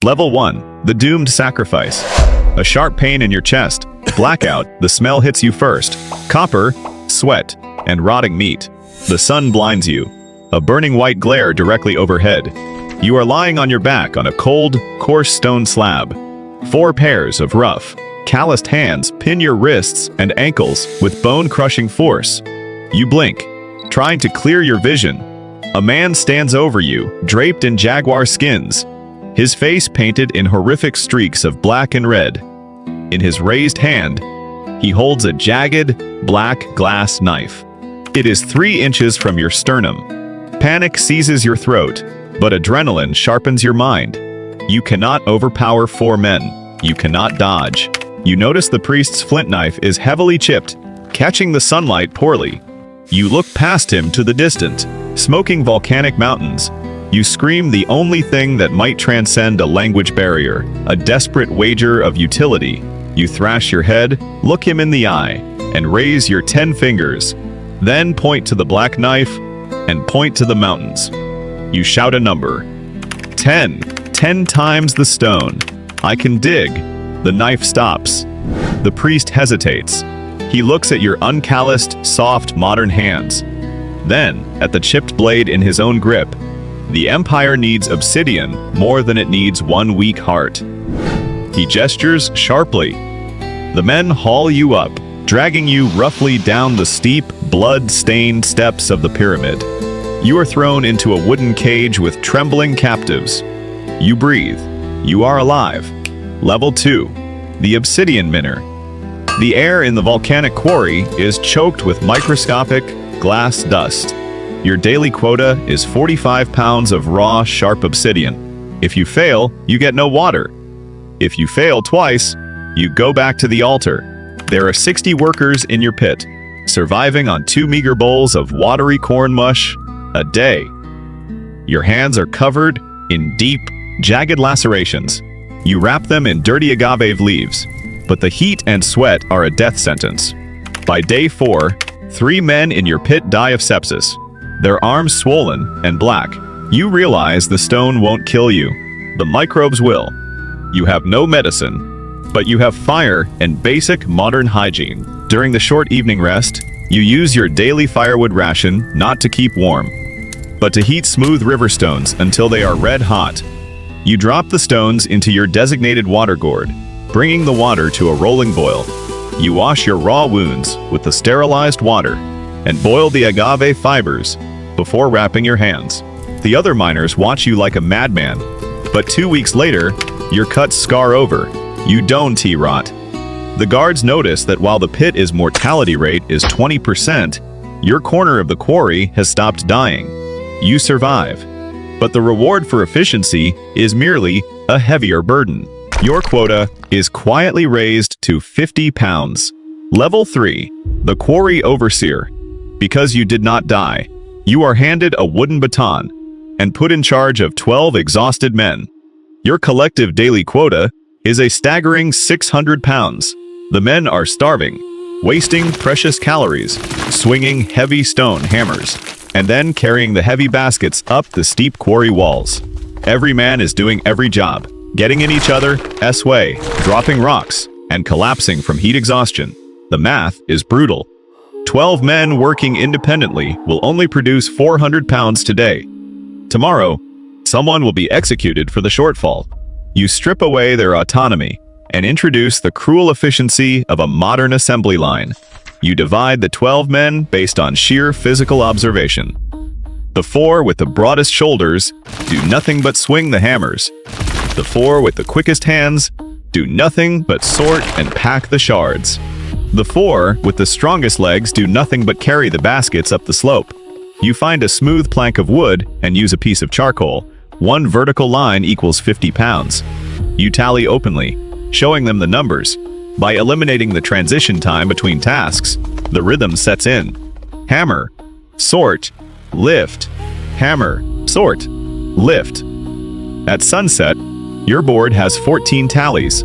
Level 1. The Doomed Sacrifice. A sharp pain in your chest. Blackout, the smell hits you first. Copper, sweat, and rotting meat. The sun blinds you. A burning white glare directly overhead. You are lying on your back on a cold, coarse stone slab. 4 pairs of rough, calloused hands pin your wrists and ankles with bone-crushing force. You blink, trying to clear your vision. A man stands over you, draped in jaguar skins, his face painted in horrific streaks of black and red. In his raised hand, he holds a jagged, black glass knife. It is 3 inches from your sternum. Panic seizes your throat, but adrenaline sharpens your mind. You cannot overpower 4 men. You cannot dodge. You notice the priest's flint knife is heavily chipped, catching the sunlight poorly. You look past him to the distant, smoking volcanic mountains. You scream the only thing that might transcend a language barrier, a desperate wager of utility. You thrash your head, look him in the eye, and raise your 10 fingers. Then point to the black knife and point to the mountains. You shout a number. 10. 10 times the stone. I can dig. The knife stops. The priest hesitates. He looks at your uncalloused, soft, modern hands. Then, at the chipped blade in his own grip. The Empire needs obsidian more than it needs one weak heart. He gestures sharply. The men haul you up, dragging you roughly down the steep, blood-stained steps of the pyramid. You are thrown into a wooden cage with trembling captives. You breathe. You are alive. Level 2. The Obsidian Miner. The air in the volcanic quarry is choked with microscopic glass dust. Your daily quota is 45 pounds of raw, sharp obsidian. If you fail, you get no water. If you fail twice, you go back to the altar. There are 60 workers in your pit, surviving on 2 meager bowls of watery corn mush a day. Your hands are covered in deep, jagged lacerations. You wrap them in dirty agave leaves, but the heat and sweat are a death sentence. By day 4, 3 men in your pit die of sepsis, their arms swollen and black. You realize the stone won't kill you. The microbes will. You have no medicine, but you have fire and basic modern hygiene. During the short evening rest, you use your daily firewood ration not to keep warm, but to heat smooth river stones until they are red hot. You drop the stones into your designated water gourd, bringing the water to a rolling boil. You wash your raw wounds with the sterilized water and boil the agave fibers before wrapping your hands. The other miners watch you like a madman, but 2 weeks later, your cuts scar over. You don't rot. The guards notice that while the pit's mortality rate is 20%, your corner of the quarry has stopped dying. You survive, but the reward for efficiency is merely a heavier burden. Your quota is quietly raised to 50 pounds. Level 3. The Quarry Overseer. Because you did not die, you are handed a wooden baton and put in charge of 12 exhausted men. Your collective daily quota is a staggering 600 pounds. The men are starving, wasting precious calories, swinging heavy stone hammers, and then carrying the heavy baskets up the steep quarry walls. Every man is doing every job, getting in each other's way, dropping rocks, and collapsing from heat exhaustion. The math is brutal. 12 men working independently will only produce 400 pounds today. Tomorrow, someone will be executed for the shortfall. You strip away their autonomy and introduce the cruel efficiency of a modern assembly line. You divide the 12 men based on sheer physical observation. The 4 with the broadest shoulders do nothing but swing the hammers. The 4 with the quickest hands do nothing but sort and pack the shards. The 4 with the strongest legs do nothing but carry the baskets up the slope. You find a smooth plank of wood and use a piece of charcoal. 1 vertical line equals 50 pounds. You tally openly, showing them the numbers. By eliminating the transition time between tasks, the rhythm sets in. Hammer, sort, lift, hammer, sort, lift. At sunset, your board has 14 tallies,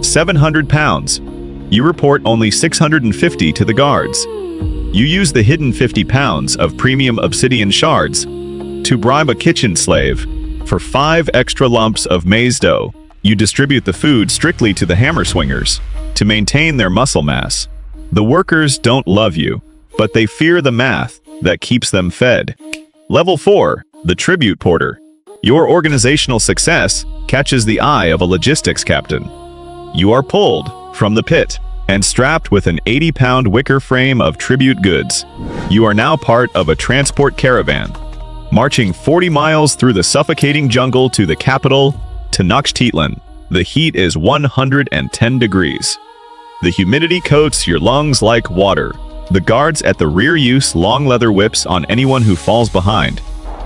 700 pounds. You report only 650 to the guards. You use the hidden 50 pounds of premium obsidian shards to bribe a kitchen slave For 5 extra lumps of maize dough, you distribute the food strictly to the hammer swingers to maintain their muscle mass. The workers don't love you, but they fear the math that keeps them fed. Level 4, the tribute porter. Your organizational success catches the eye of a logistics captain. You are pulled from the pit and strapped with an 80-pound wicker frame of tribute goods. You are now part of a transport caravan, marching 40 miles through the suffocating jungle to the capital, Tenochtitlan. The heat is 110 degrees. The humidity coats your lungs like water. The guards at the rear use long leather whips on anyone who falls behind.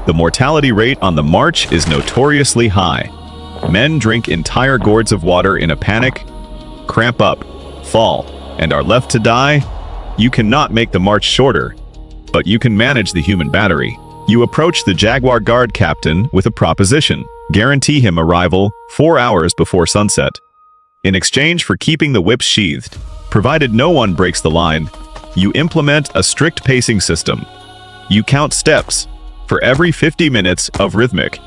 The mortality rate on the march is notoriously high. Men drink entire gourds of water in a panic, cramp up, fall, and are left to die. You cannot make the march shorter, but you can manage the human battery. You approach the Jaguar guard captain with a proposition. Guarantee him arrival 4 hours before sunset. In exchange for keeping the whips sheathed, provided no one breaks the line, you implement a strict pacing system. You count steps for every 50 minutes of rhythmic,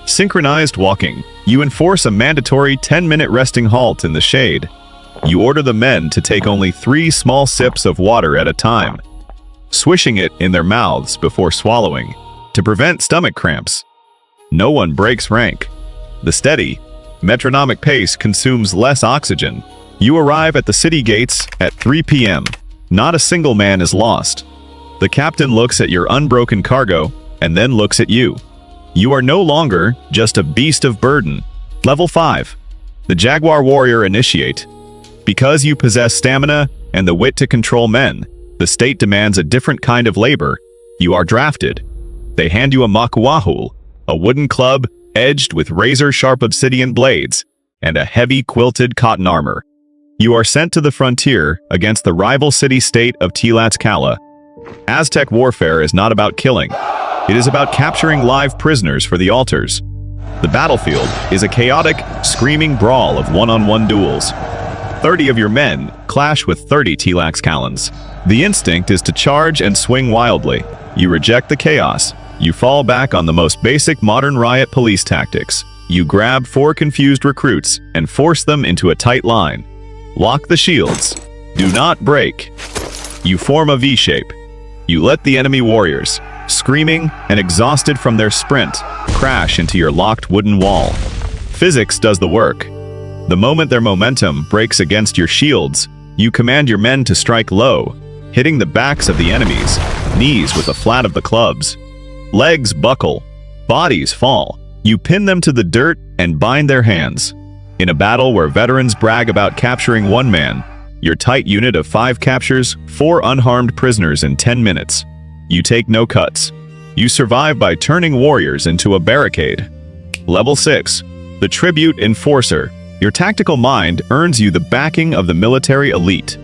synchronized walking. You enforce a mandatory 10-minute resting halt in the shade. You order the men to take only 3 small sips of water at a time, swishing it in their mouths before swallowing, to prevent stomach cramps. No one breaks rank. The steady, metronomic pace consumes less oxygen. You arrive at the city gates at 3 p.m. Not a single man is lost. The captain looks at your unbroken cargo and then looks at you. You are no longer just a beast of burden. Level 5. The Jaguar warrior initiate. Because you possess stamina and the wit to control men, the state demands a different kind of labor. You are drafted. They hand you a makuahul, a wooden club edged with razor-sharp obsidian blades, and a heavy quilted cotton armor. You are sent to the frontier against the rival city-state of Tlaxcala. Aztec warfare is not about killing. It is about capturing live prisoners for the altars. The battlefield is a chaotic, screaming brawl of one-on-one duels. 30 of your men clash with 30 Tlaxcalans. The instinct is to charge and swing wildly. You reject the chaos. You fall back on the most basic modern Riot police tactics. You grab 4 confused recruits and force them into a tight line. Lock the shields. Do not break. You form a V-shape. You let the enemy warriors, screaming and exhausted from their sprint, crash into your locked wooden wall. Physics does the work. The moment their momentum breaks against your shields, you command your men to strike low, hitting the backs of the enemies, knees with the flat of the clubs. Legs buckle, bodies fall. You pin them to the dirt and bind their hands. In a battle where veterans brag about capturing 1 man, your tight unit of 5 captures 4 unharmed prisoners in 10 minutes. You take no cuts. You survive by turning warriors into a barricade. Level 6. The Tribute Enforcer. Your tactical mind earns you the backing of the military elite.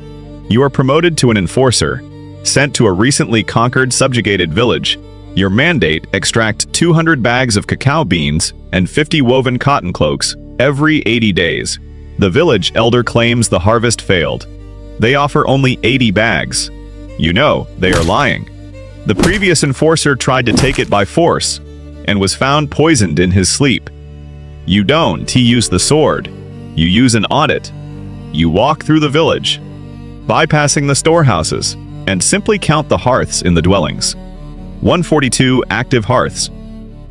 You are promoted to an enforcer, sent to a recently conquered subjugated village. Your mandate: extract 200 bags of cacao beans and 50 woven cotton cloaks every 80 days. The village elder claims the harvest failed. They offer only 80 bags. You know, they are lying. The previous enforcer tried to take it by force and was found poisoned in his sleep. You don't use the sword. You use an audit. You walk through the village, bypassing the storehouses, and simply count the hearths in the dwellings. 142 active hearths.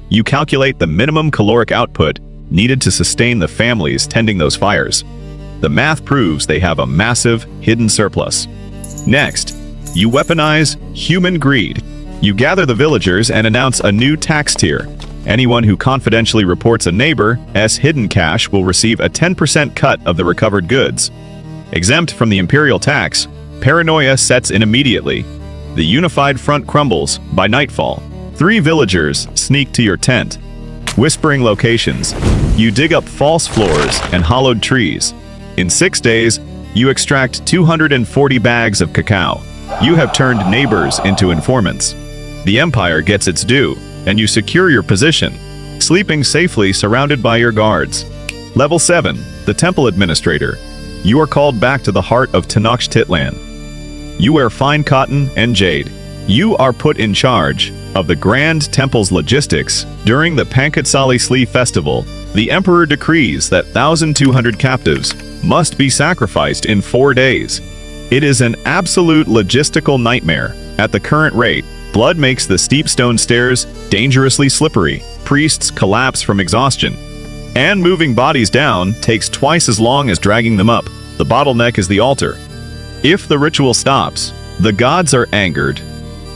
You calculate the minimum caloric output needed to sustain the families tending those fires. The math proves they have a massive hidden surplus. Next, you weaponize human greed. You gather the villagers and announce a new tax tier. Anyone who confidentially reports a neighbor's hidden cache will receive a 10% cut of the recovered goods. Exempt from the imperial tax, paranoia sets in immediately. The unified front crumbles by nightfall. 3 villagers sneak to your tent. Whispering locations. You dig up false floors and hollowed trees. In 6 days, you extract 240 bags of cacao. You have turned neighbors into informants. The Empire gets its due, and you secure your position, sleeping safely surrounded by your guards. Level 7, the Temple Administrator. You are called back to the heart of Tenochtitlan. You wear fine cotton and jade. You are put in charge of the Grand Temple's logistics, during the Pankatsali Sli festival, the Emperor decrees that 1,200 captives must be sacrificed in 4 days. It is an absolute logistical nightmare. At the current rate, blood makes the steep stone stairs dangerously slippery. Priests collapse from exhaustion. And moving bodies down takes twice as long as dragging them up. The bottleneck is the altar. If the ritual stops, the gods are angered.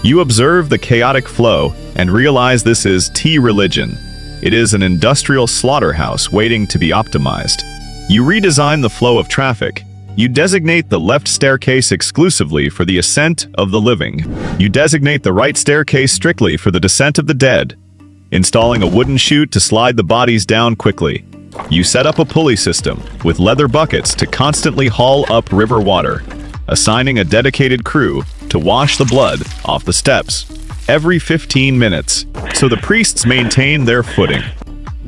You observe the chaotic flow and realize this is T-religion. It is an industrial slaughterhouse waiting to be optimized. You redesign the flow of traffic. You designate the left staircase exclusively for the ascent of the living. You designate the right staircase strictly for the descent of the dead, installing a wooden chute to slide the bodies down quickly. You set up a pulley system with leather buckets to constantly haul up river water, assigning a dedicated crew to wash the blood off the steps every 15 minutes, so the priests maintain their footing.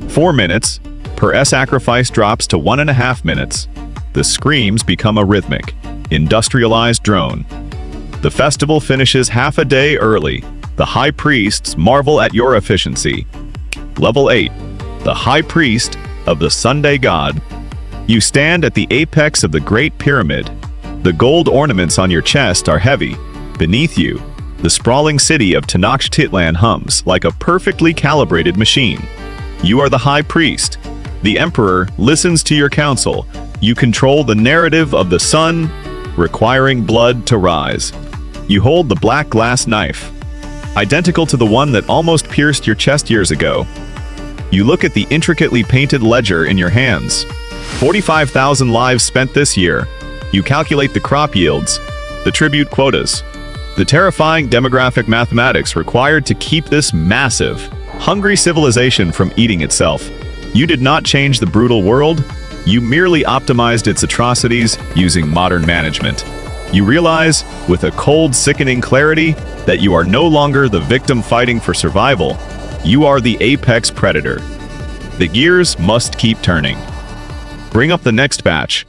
4 minutes per sacrifice drops to 1.5 minutes. The screams become a rhythmic, industrialized drone. The festival finishes half a day early. The high priests marvel at your efficiency. Level 8. The high priest of the Sunday god. You stand at the apex of the Great Pyramid. The gold ornaments on your chest are heavy. Beneath you, the sprawling city of Tenochtitlan hums like a perfectly calibrated machine. You are the high priest. The emperor listens to your counsel. You control the narrative of the sun, requiring blood to rise. You hold the black glass knife, identical to the one that almost pierced your chest years ago. You look at the intricately painted ledger in your hands. 45,000 lives spent this year. You calculate the crop yields, the tribute quotas, the terrifying demographic mathematics required to keep this massive, hungry civilization from eating itself. You did not change the brutal world. You merely optimized its atrocities using modern management. You realize, with a cold, sickening clarity, that you are no longer the victim fighting for survival. You are the apex predator. The gears must keep turning. Bring up the next batch.